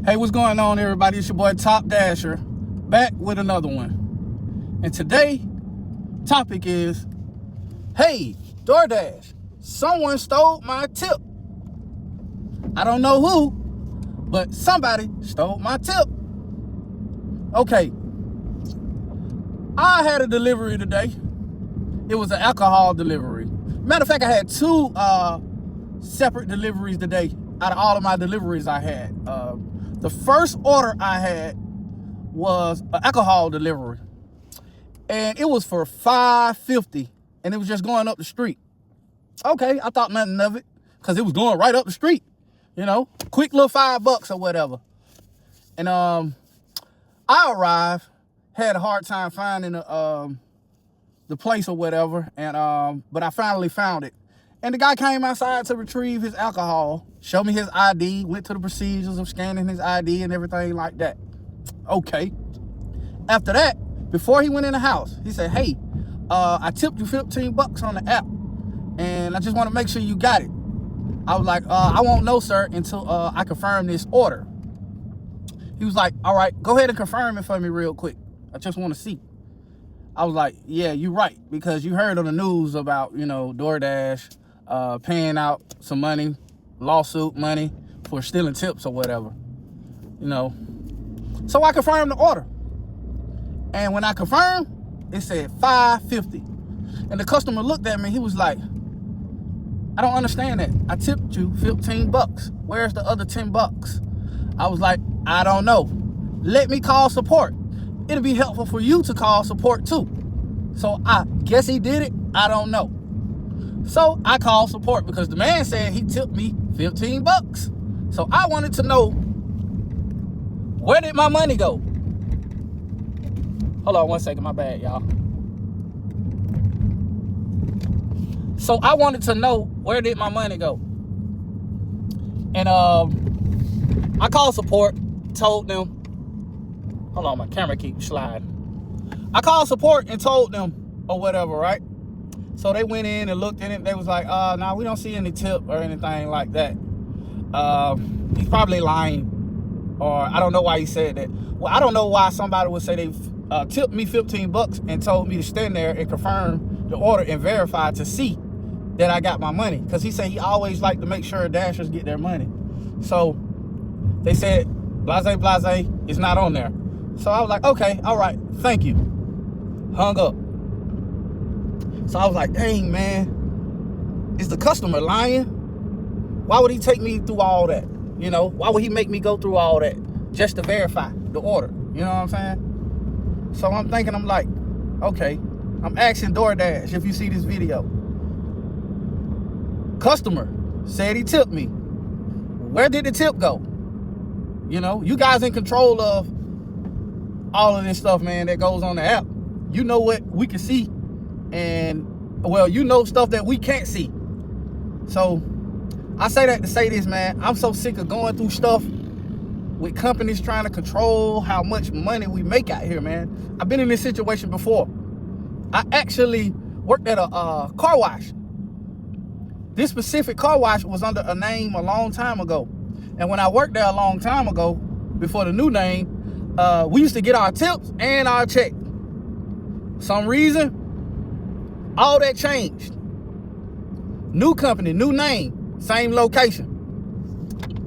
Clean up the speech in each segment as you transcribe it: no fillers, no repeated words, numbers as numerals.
Hey, what's going on, everybody? It's your boy Top Dasher, back with another one. And today, topic is, hey, DoorDash, someone stole my tip. I don't know who, but somebody stole my tip. Okay, I had a delivery today. It was an alcohol delivery. Matter of fact, I had two separate deliveries today out of all of my deliveries I had. The first order I had was an alcohol delivery, and it was for $5.50, and it was just going up the street. Okay, I thought nothing of it, because it was going right up the street, you know, quick little $5 or whatever. And I arrived, had a hard time finding the place or whatever, and but I finally found it. And the guy came outside to retrieve his alcohol, showed me his ID, went to the procedures of scanning his ID and everything like that. Okay. After that, before he went in the house, he said, hey, I tipped you $15 on the app, and I just want to make sure you got it. I was like, I won't know, sir, until I confirm this order. He was like, all right, go ahead and confirm it for me real quick. I just want to see. I was like, yeah, you're right, because you heard on the news about, you know, DoorDash paying out some money, lawsuit money for stealing tips or whatever, you know. So I confirmed the order. And when I confirmed, it said $5.50. And the customer looked at me, he was like, I don't understand that. I tipped you $15. Where's the other $10? I was like, I don't know. Let me call support. It'll be helpful for you to call support too. So I guess he did it. I don't know. So I called support because the man said he tipped me $15. So I wanted to know, where did my money go? Hold on one second, my bad, y'all. So I wanted to know, where did my money go? And I called support, told them, hold on, my camera keeps sliding. I called support and told them or whatever, right? So they went in and looked in it. They was like, nah, we don't see any tip or anything like that. He's probably lying, or I don't know why he said that. Well, I don't know why somebody would say they tipped me $15 and told me to stand there and confirm the order and verify to see that I got my money. Because he said he always like to make sure Dashers get their money. So they said, blase, blase, it's not on there. So I was like, okay, all right, thank you. Hung up. So I was like, dang, man, is the customer lying? Why would he take me through all that? You know, why would he make me go through all that just to verify the order? You know what I'm saying? So I'm thinking, I'm like, okay, I'm asking DoorDash if you see this video. Customer said he tipped me. Where did the tip go? You know, you guys in control of all of this stuff, man, that goes on the app. You know what we can see, and, well, you know stuff that we can't see. So I say that to say this, man. I'm so sick of going through stuff with companies trying to control how much money we make out here, man. I've been in this situation before. I actually worked at a car wash. This specific car wash was under a name a long time ago. And when I worked there a long time ago, before the new name, we used to get our tips and our check. Some reason, all that changed. New company, new name, same location.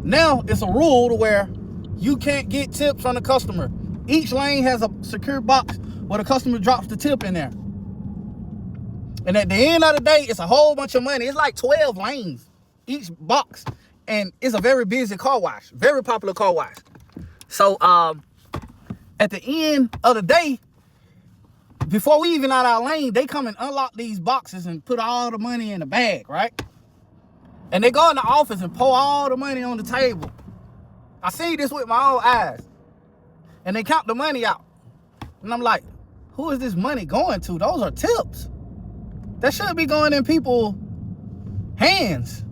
Now it's a rule to where you can't get tips from the customer. Each lane has a secure box where the customer drops the tip in there. And at the end of the day, it's a whole bunch of money. It's like 12 lanes, each box. And it's a very busy car wash, very popular car wash. So at the end of the day, before we even out our lane, they come and unlock these boxes and put all the money in the bag, right? And they go in the office and pour all the money on the table. I see this with my own eyes. And they count the money out. And I'm like, who is this money going to? Those are tips. That should be going in people's hands.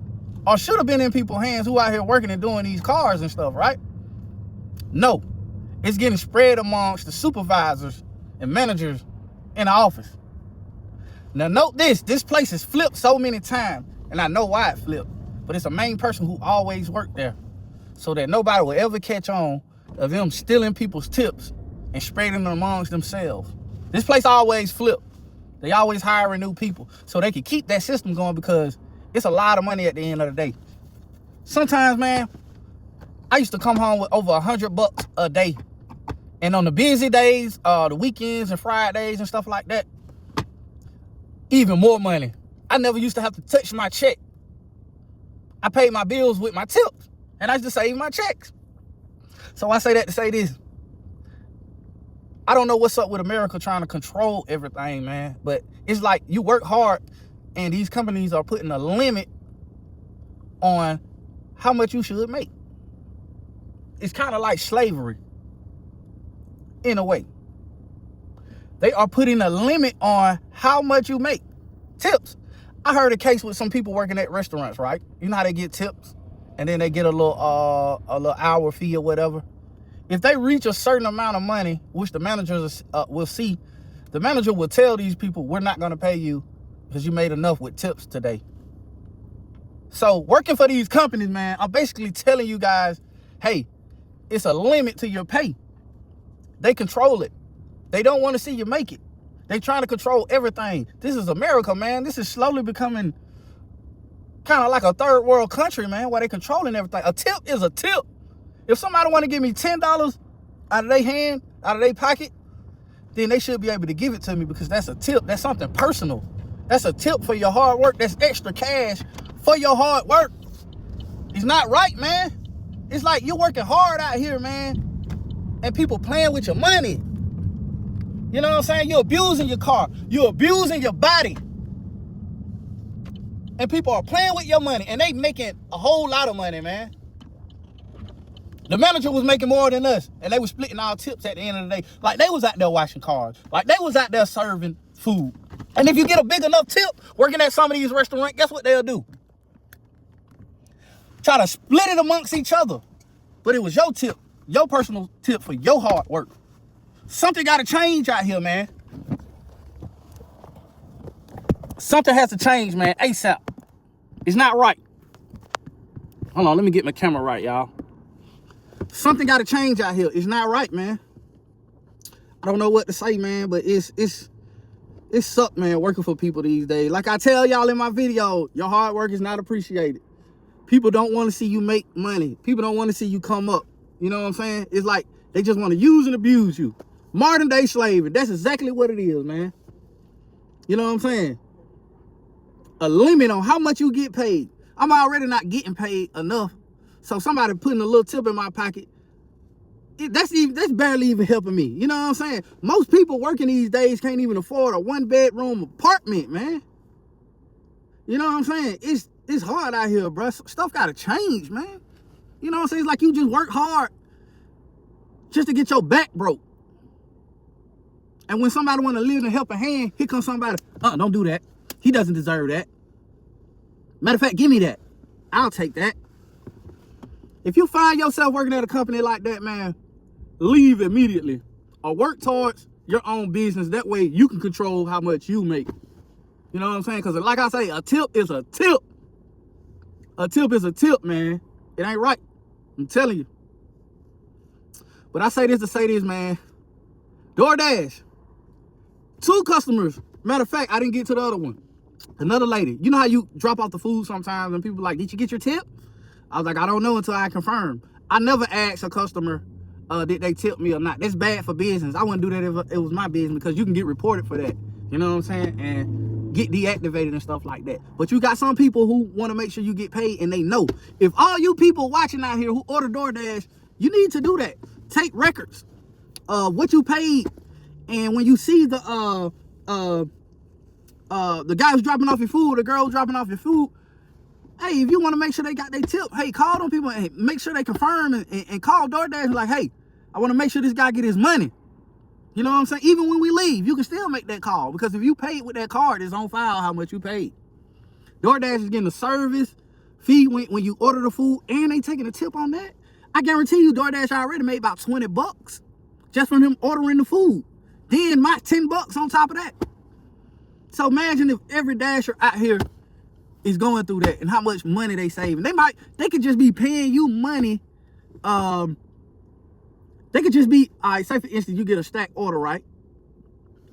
Or should have been in people's hands who out here working and doing these cars and stuff, right? No. It's getting spread amongst the supervisors and managers in the office. Now note this place is flipped so many times, and I know why it flipped, but it's a main person who always worked there. so that nobody will ever catch on of them stealing people's tips and spreading them amongst themselves. This place always flip. They always hiring new people so they can keep that system going, because it's a lot of money at the end of the day. Sometimes, man, I used to come home with over $100 a day. And on the busy days, the weekends and Fridays and stuff like that, even more money. I never used to have to touch my check. I paid my bills with my tips, and I used to save my checks. So I say that to say this. I don't know what's up with America trying to control everything, man. But it's like you work hard, and these companies are putting a limit on how much you should make. It's kind of like slavery, in a way. They are putting a limit on how much you make. Tips. I heard a case with some people working at restaurants, right? You know how they get tips, and then they get a little hour fee or whatever. If they reach a certain amount of money, which the managers will see, the manager will tell these people, we're not going to pay you because you made enough with tips today. So working for these companies, man, I'm basically telling you guys, hey, it's a limit to your pay. They control it. They don't want to see you make it. They trying to control everything. This is America, man. This is slowly becoming kind of like a third world country, man, where they controlling everything. A tip is a tip. If somebody want to give me $10 out of their hand, out of their pocket, then they should be able to give it to me, because that's a tip. That's something personal. That's a tip for your hard work. That's extra cash for your hard work. It's not right, man. It's like you're working hard out here, man, and people playing with your money. You know what I'm saying? You're abusing your car. You're abusing your body. And people are playing with your money, and they making a whole lot of money, man. The manager was making more than us, and they were splitting our tips at the end of the day. Like they was out there washing cars. Like they was out there serving food. And if you get a big enough tip working at some of these restaurants, guess what they'll do? Try to split it amongst each other. But it was your tip, your personal tip for your hard work. Something got to change out here, man. Something has to change, man, ASAP. It's not right. Hold on, let me get my camera right, y'all. Something got to change out here. It's not right, man. I don't know what to say, man, but it sucks, man, working for people these days. Like I tell y'all in my video, your hard work is not appreciated. People don't want to see you make money. People don't want to see you come up. You know what I'm saying? It's like they just want to use and abuse you. Modern day slavery. That's exactly what it is, man. You know what I'm saying? A limit on how much you get paid. I'm already not getting paid enough. So somebody putting a little tip in my pocket, that's barely even helping me. You know what I'm saying? Most people working these days can't even afford a 1-bedroom apartment, man. You know what I'm saying? It's hard out here, bro. Stuff got to change, man. You know what I'm saying? It's like you just work hard just to get your back broke. And when somebody want to lend a helping hand, here comes somebody, don't do that. He doesn't deserve that. Matter of fact, give me that. I'll take that. If you find yourself working at a company like that, man, leave immediately. Or work towards your own business. That way you can control how much you make. You know what I'm saying? Because like I say, a tip is a tip. A tip is a tip, man. It ain't right. I'm telling you. But I say this to say this, man. DoorDash. 2 customers. Matter of fact, I didn't get to the other one. Another lady. You know how you drop off the food sometimes and people like, did you get your tip? I was like, I don't know until I confirm. I never asked a customer, did they tip me or not. That's bad for business. I wouldn't do that if it was my business, because you can get reported for that. You know what I'm saying? And get deactivated and stuff like that. But you got some people who want to make sure you get paid, and they know. If all you people watching out here who order DoorDash, you need to do that. Take records of what you paid. And when you see the guy who's dropping off your food, the girl who's dropping off your food, hey, if you want to make sure they got their tip, hey, call them people and make sure they confirm and call DoorDash like, hey, I want to make sure this guy get his money. You know what I'm saying? Even when we leave, you can still make that call, because if you paid with that card, it's on file how much you paid. DoorDash is getting a service fee when you order the food, and they taking a tip on that. I guarantee you DoorDash already made about $20 just from him ordering the food. Then my $10 on top of that. So imagine if every Dasher out here is going through that and how much money they saving. They could just be paying you money They could just be, all right, say for instance, you get a stack order, right?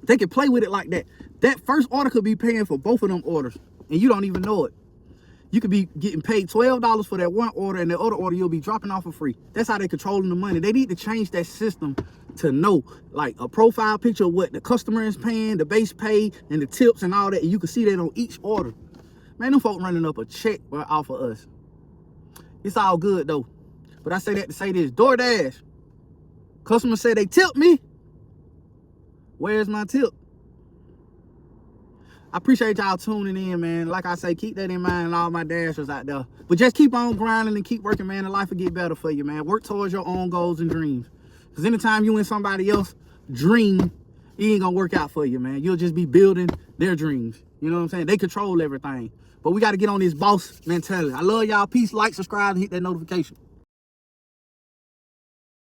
They can play with it like that. That first order could be paying for both of them orders, and you don't even know it. You could be getting paid $12 for that one order, and the other order you'll be dropping off for free. That's how they're controlling the money. They need to change that system to know, like, a profile picture of what the customer is paying, the base pay, and the tips and all that, and you can see that on each order. Man, them folk running up a check off of us. It's all good, though. But I say that to say this. DoorDash. Customers say they tipped me. Where's my tip? I appreciate y'all tuning in, man. Like I say, keep that in mind and all my dashers out there. But just keep on grinding and keep working, man. And life will get better for you, man. Work towards your own goals and dreams. Because anytime you in somebody else's dream, it ain't gonna work out for you, man. You'll just be building their dreams. You know what I'm saying? They control everything. But we got to get on this boss mentality. I love y'all. Peace, like, subscribe, and hit that notification.